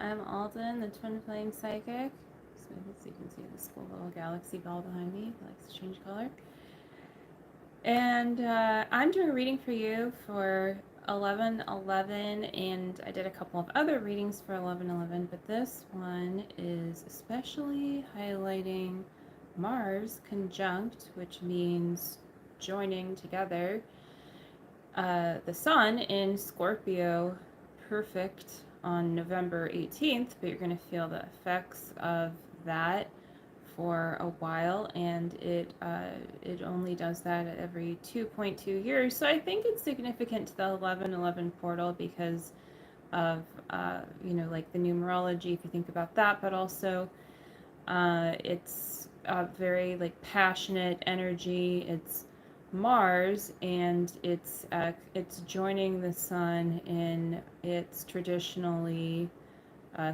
I'm Alden, the Twin Flame Psychic. So you can see this cool little galaxy ball behind me. It likes to change color. And I'm doing a reading for you for 11/11, and I did a couple of other readings for 11/11, but this one is especially highlighting Mars conjunct, which means joining together. The Sun in Scorpio, perfect on November 18th, but you're going to feel the effects of that for a while, and it only does that every 2.2 years. So I think it's significant to the 11/11 portal because of like the numerology, if you think about that, but also it's a very like passionate energy. It's Mars, and it's joining the Sun in its traditionally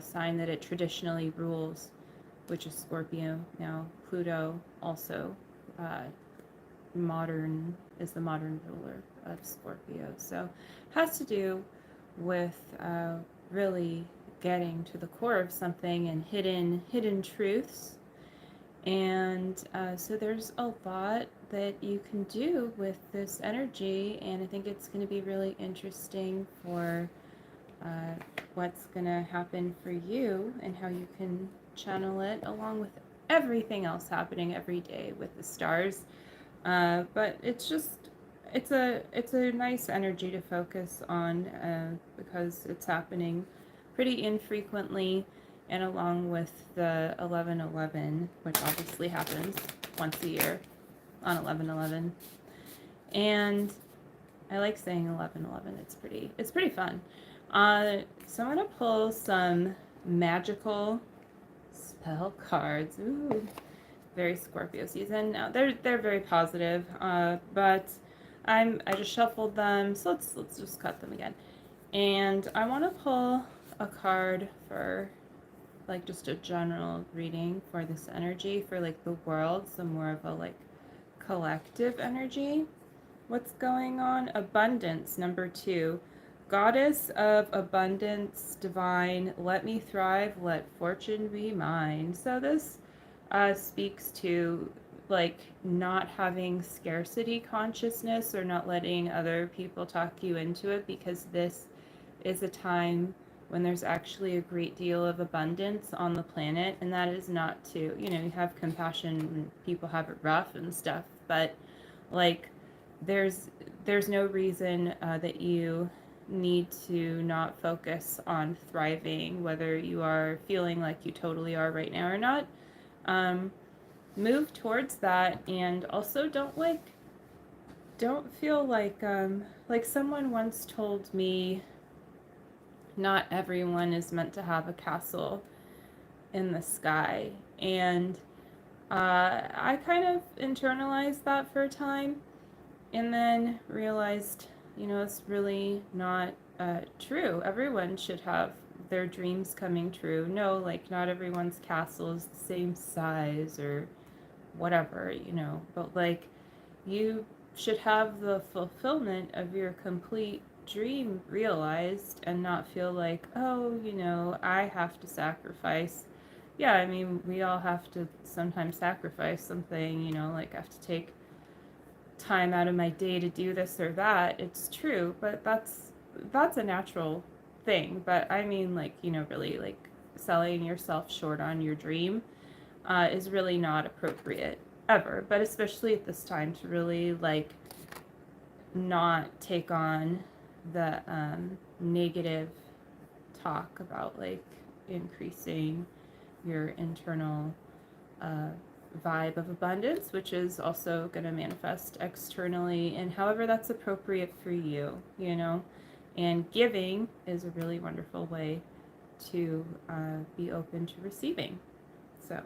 sign that it traditionally rules, which is Scorpio. Now Pluto also uh, is the modern ruler of Scorpio. So has to do with really getting to the core of something and hidden truths. And so there's a lot that you can do with this energy, and I think it's going to be really interesting for uh, what's going to happen for you and how you can channel it along with everything else happening every day with the stars. But it's a nice energy to focus on because it's happening pretty infrequently, and along with the 11/11, which obviously happens once a year on 11/11. And I like saying 11/11. It's pretty fun. So I'm gonna pull some magical spell cards. Ooh, very Scorpio season. Now they're very positive, but I just shuffled them, so let's just cut them again. And I want to pull a card for like just a general reading for this energy for like the world, so more of a like collective energy. What's going on? Abundance, number 2. Goddess of abundance, divine, let me thrive, let fortune be mine. So this speaks to like not having scarcity consciousness or not letting other people talk you into it, because this is a time when there's actually a great deal of abundance on the planet, and that is not to, you have compassion when people have it rough and stuff, but like there's there's no reason that you need to not focus on thriving, whether you are feeling like you totally are right now or not. um, Move towards that, and also don't feel like someone once told me not everyone is meant to have a castle in the sky. And I kind of internalized that for a time, and then realized, it's really not true. Everyone should have their dreams coming true. No, like not everyone's castle is the same size or whatever, but like you should have the fulfillment of your complete dream realized and not feel like, oh, I have to sacrifice. Yeah, I mean, we all have to sometimes sacrifice something, like I have to take time out of my day to do this or that. It's true, but that's a natural thing. But I mean, like, really like selling yourself short on your dream is really not appropriate ever, but especially at this time to really like not take on the negative talk about like increasing your internal uh, vibe of abundance, which is also going to manifest externally and however that's appropriate for you, And giving is a really wonderful way to be open to receiving. So,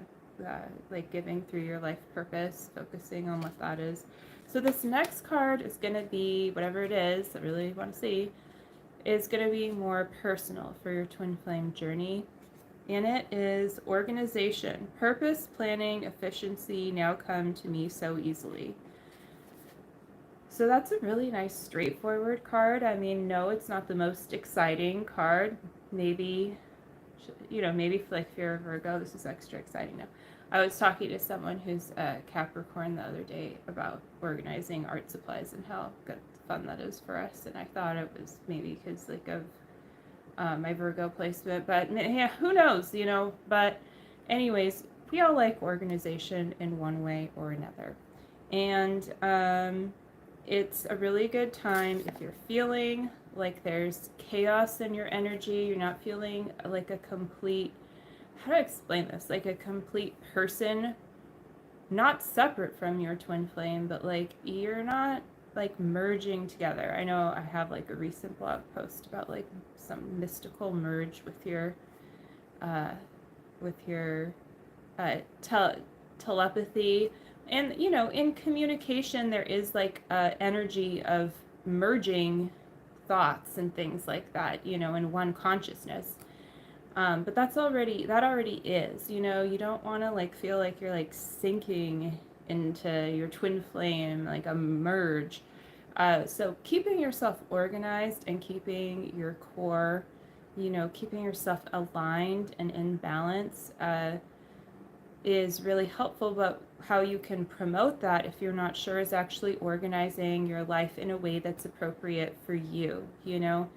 like giving through your life purpose, focusing on what that is. So this next card is going to be, whatever it is, I really want to see, is going to be more personal for your twin flame journey. And it is organization, purpose, planning, efficiency now come to me so easily. So that's a really nice straightforward card. I mean, no, it's not the most exciting card. Maybe you know, maybe like if you're a Virgo, this is extra exciting now. I was talking to someone who's a Capricorn the other day about organizing art supplies and how good fun that is for us. And I thought it was maybe because like of my Virgo placement, but yeah, who knows, you know. But anyways, we all like organization in one way or another. And it's a really good time if you're feeling like there's chaos in your energy, you're not feeling like a complete, how do I explain this? Like a complete person, not separate from your twin flame, but like you're not like merging together. I know I have like a recent blog post about like some mystical merge uh, with your telepathy, and you know, in communication there is like energy of merging thoughts and things like that, you know, in one consciousness. But that already is, you know, you don't want to like feel like you're like sinking into your twin flame, like a merge. So keeping yourself organized and keeping your core, you know, keeping yourself aligned and in balance is really helpful. But how you can promote that if you're not sure is actually organizing your life in a way that's appropriate for you, you know.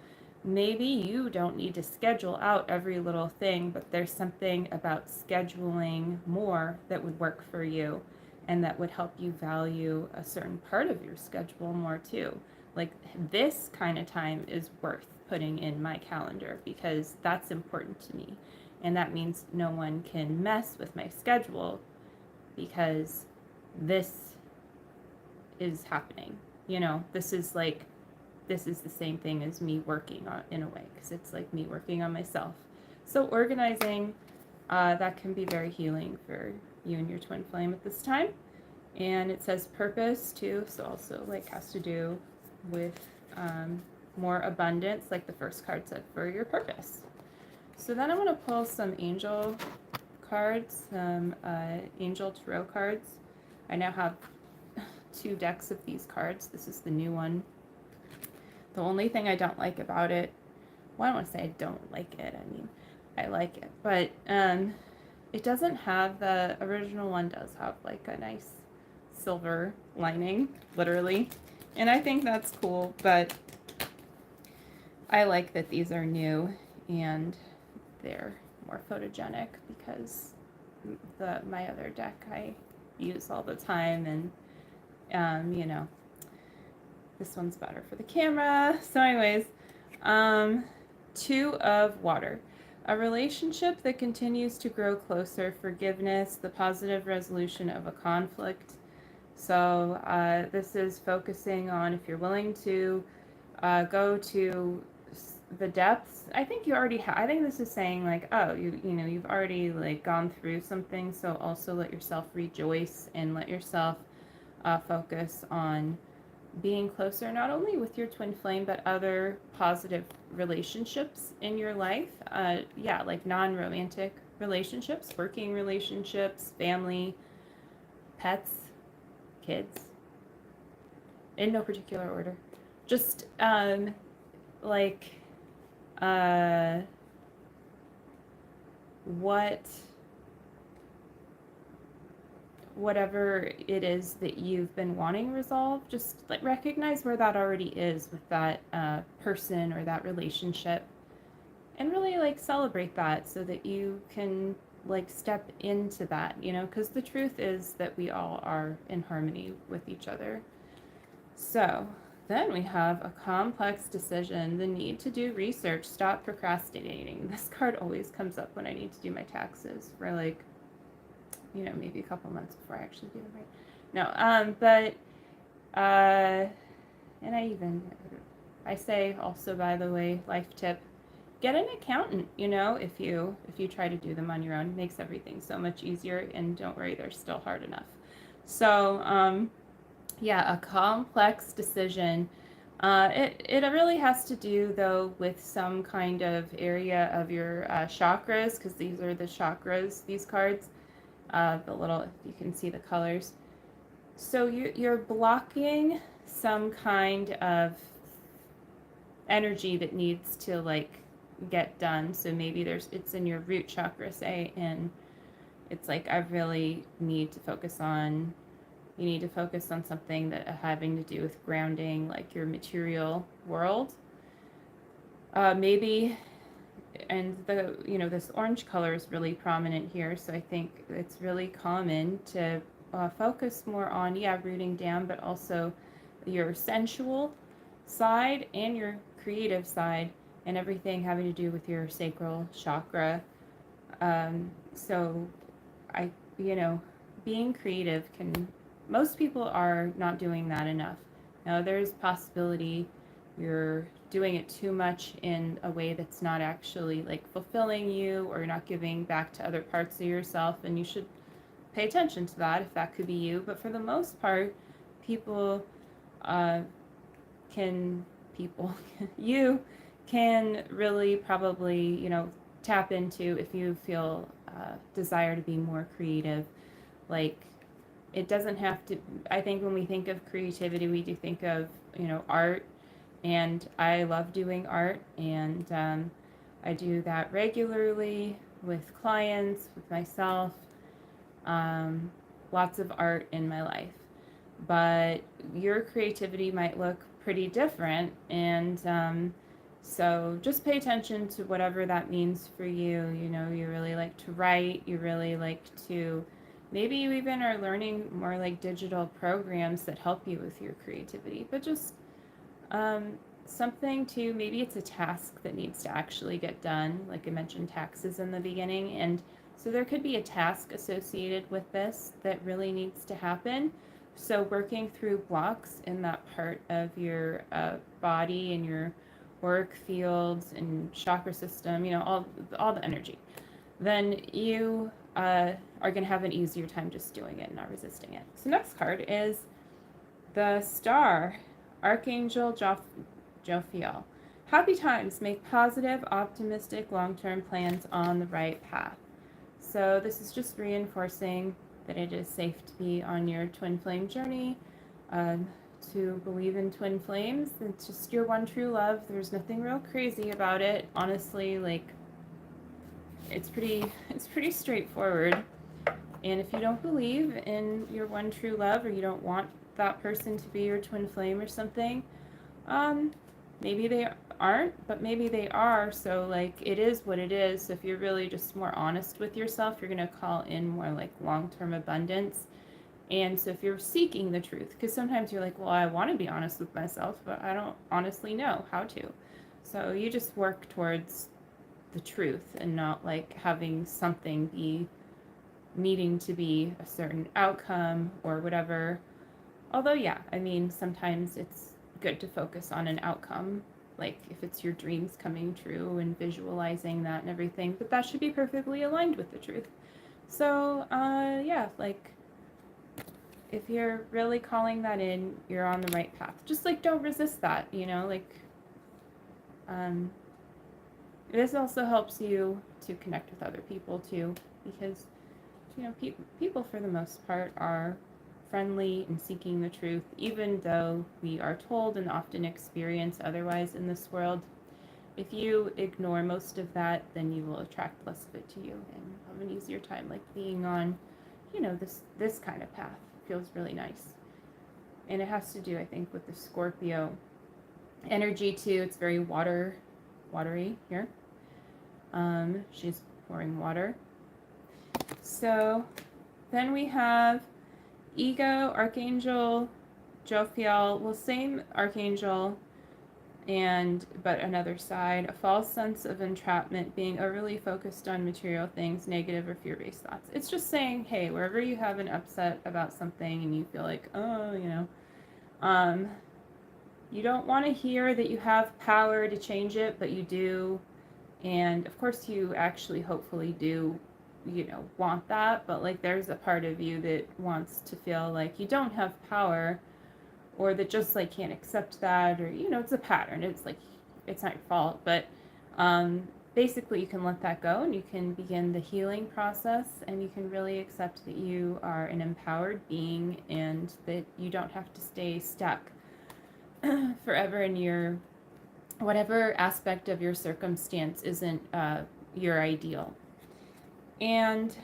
Maybe you don't need to schedule out every little thing, but there's something about scheduling more that would work for you and that would help you value a certain part of your schedule more too. Like this kind of time is worth putting in my calendar because that's important to me. And that means no one can mess with my schedule because this is happening. You know, this is the same thing as me working on, in a way, because it's like me working on myself. So organizing, that can be very healing for you and your twin flame at this time. And it says purpose too, so also like has to do with more abundance, like the first card said, for your purpose. So then I'm going to pull some angel cards, some angel tarot cards. I now have 2 decks of these cards. This is the new one. The only thing I don't like about it, well, I don't want to say I don't like it, I mean, I like it, but it doesn't have, the original one does have like a nice silver lining, literally, and I think that's cool, but I like that these are new and they're more photogenic because my other deck I use all the time, and you know, this one's better for the camera. So anyways, 2 of water. A relationship that continues to grow closer, forgiveness, the positive resolution of a conflict. So this is focusing on if you're willing to go to the depths. I think you already have. I think this is saying like, oh, you know, you've already like gone through something. So also let yourself rejoice and let yourself focus on being closer, not only with your twin flame, but other positive relationships in your life. Yeah, like non-romantic relationships, working relationships, family, pets, kids, in no particular order. Just like whatever it is that you've been wanting resolved, just like recognize where that already is with that person or that relationship, and really like celebrate that so that you can like step into that, you know, because the truth is that we all are in harmony with each other. So then we have a complex decision, the need to do research, stop procrastinating. This card always comes up when I need to do my taxes for like, you know, maybe a couple months before I actually do them right. No, but and I say also, by the way, life tip, get an accountant, you know, if you try to do them on your own. It makes everything so much easier, and don't worry, they're still hard enough. So yeah, a complex decision. It really has to do though with some kind of area of your chakras, because these are the chakras, these cards. The little, if you can see the colors. So you're blocking some kind of energy that needs to like get done. So maybe it's in your root chakra, say, and it's like I really need to focus on. You need to focus on something that having to do with grounding, like your material world. Maybe, and this orange color is really prominent here, so I think it's really common to focus more on, rooting down, but also your sensual side and your creative side, and everything having to do with your sacral chakra. So being creative most people are not doing that enough. Now, there's possibility you're doing it too much in a way that's not actually like fulfilling you, or you're not giving back to other parts of yourself, and you should pay attention to that if that could be you. But for the most part, people you can really probably tap into, if you feel desire to be more creative. Like, it doesn't have to, I think when we think of creativity, we do think of art, and I love doing art, and I do that regularly with clients, with myself. Lots of art in my life, but your creativity might look pretty different, and so just pay attention to whatever that means for you. You really like to write, you really like to, maybe you even are learning more like digital programs that help you with your creativity, but just something to, maybe it's a task that needs to actually get done, like I mentioned taxes in the beginning, and so there could be a task associated with this that really needs to happen. So working through blocks in that part of your body and your work fields and chakra system, all the energy, then you are going to have an easier time just doing it, not resisting it. So next card is the Star, Archangel Jophiel. Happy times, make positive, optimistic, long-term plans on the right path. So this is just reinforcing that it is safe to be on your twin flame journey, to believe in twin flames. It's just your one true love. There's nothing real crazy about it. Honestly, like, it's pretty straightforward. And if you don't believe in your one true love, or you don't want that person to be your twin flame or something, maybe they aren't, but maybe they are. So like, it is what it is. So if you're really just more honest with yourself, you're going to call in more like long-term abundance. And so if you're seeking the truth, because sometimes you're like, well, I want to be honest with myself, but I don't honestly know how to. So you just work towards the truth, and not like having something be needing to be a certain outcome or whatever. Although, sometimes it's good to focus on an outcome, like if it's your dreams coming true and visualizing that and everything, but that should be perfectly aligned with the truth. So, like, if you're really calling that in, you're on the right path. Just like, don't resist that, this also helps you to connect with other people too, because people for the most part are friendly and seeking the truth, even though we are told and often experience otherwise in this world. If you ignore most of that, then you will attract less of it to you and have an easier time, like being on this kind of path feels really nice. And it has to do, I think, with the Scorpio energy too. It's very watery here. She's pouring water. So then we have Ego, Archangel Jophiel. Well, same Archangel, but another side. A false sense of entrapment, being overly focused on material things, negative or fear-based thoughts. It's just saying, hey, wherever you have an upset about something and you feel like, you don't want to hear that you have power to change it, but you do. And of course you actually hopefully do, want that, but like, there's a part of you that wants to feel like you don't have power, or that just like can't accept that, or it's a pattern. It's like, it's not your fault, but basically you can let that go, and you can begin the healing process, and you can really accept that you are an empowered being, and that you don't have to stay stuck forever in your whatever aspect of your circumstance isn't your ideal. And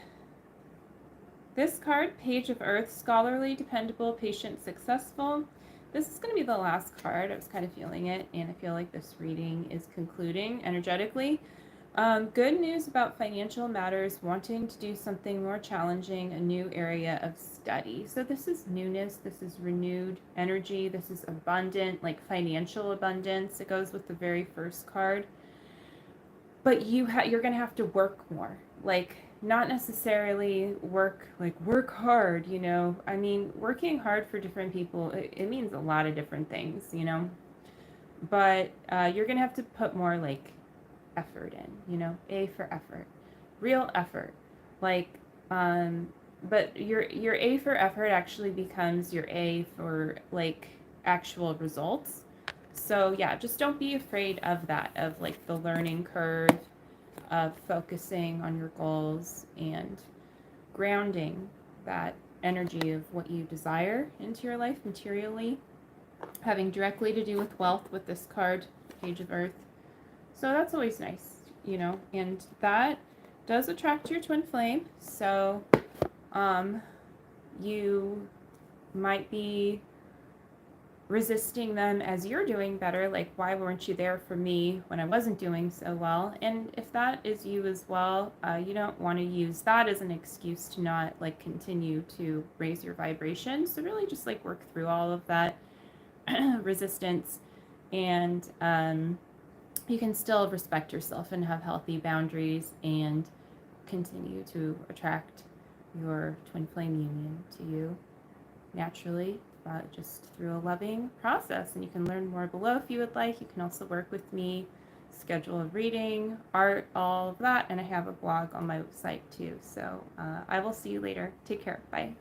this card, Page of Earth, scholarly, dependable, patient, successful. This is going to be the last card. I was kind of feeling it, and I feel like this reading is concluding energetically. Good news about financial matters, wanting to do something more challenging, a new area of study. So this is newness, this is renewed energy, this is abundant, like financial abundance. It goes with the very first card. But you're going to have to work more. Like, not necessarily work hard, you know. I mean, working hard for different people, it means a lot of different things, you know. But you're going to have to put more, like, effort in, you know, A for effort, real effort. Like, but your A for effort actually becomes your A for, like, actual results. So yeah, just don't be afraid of that, of like the learning curve, of focusing on your goals and grounding that energy of what you desire into your life materially, having directly to do with wealth with this card, Page of Earth. So that's always nice, you know, and that does attract your twin flame. So you might be resisting them as you're doing better, like, why weren't you there for me when I wasn't doing so well? And if that is you as well, you don't want to use that as an excuse to not, like, continue to raise your vibration. So really just, like, work through all of that resistance, and you can still respect yourself and have healthy boundaries and continue to attract your twin flame union to you naturally, just through a loving process. And you can learn more below if you would like. You can also work with me, schedule a reading, art, all of that. And I have a blog on my website too. So I will see you later. Take care. Bye.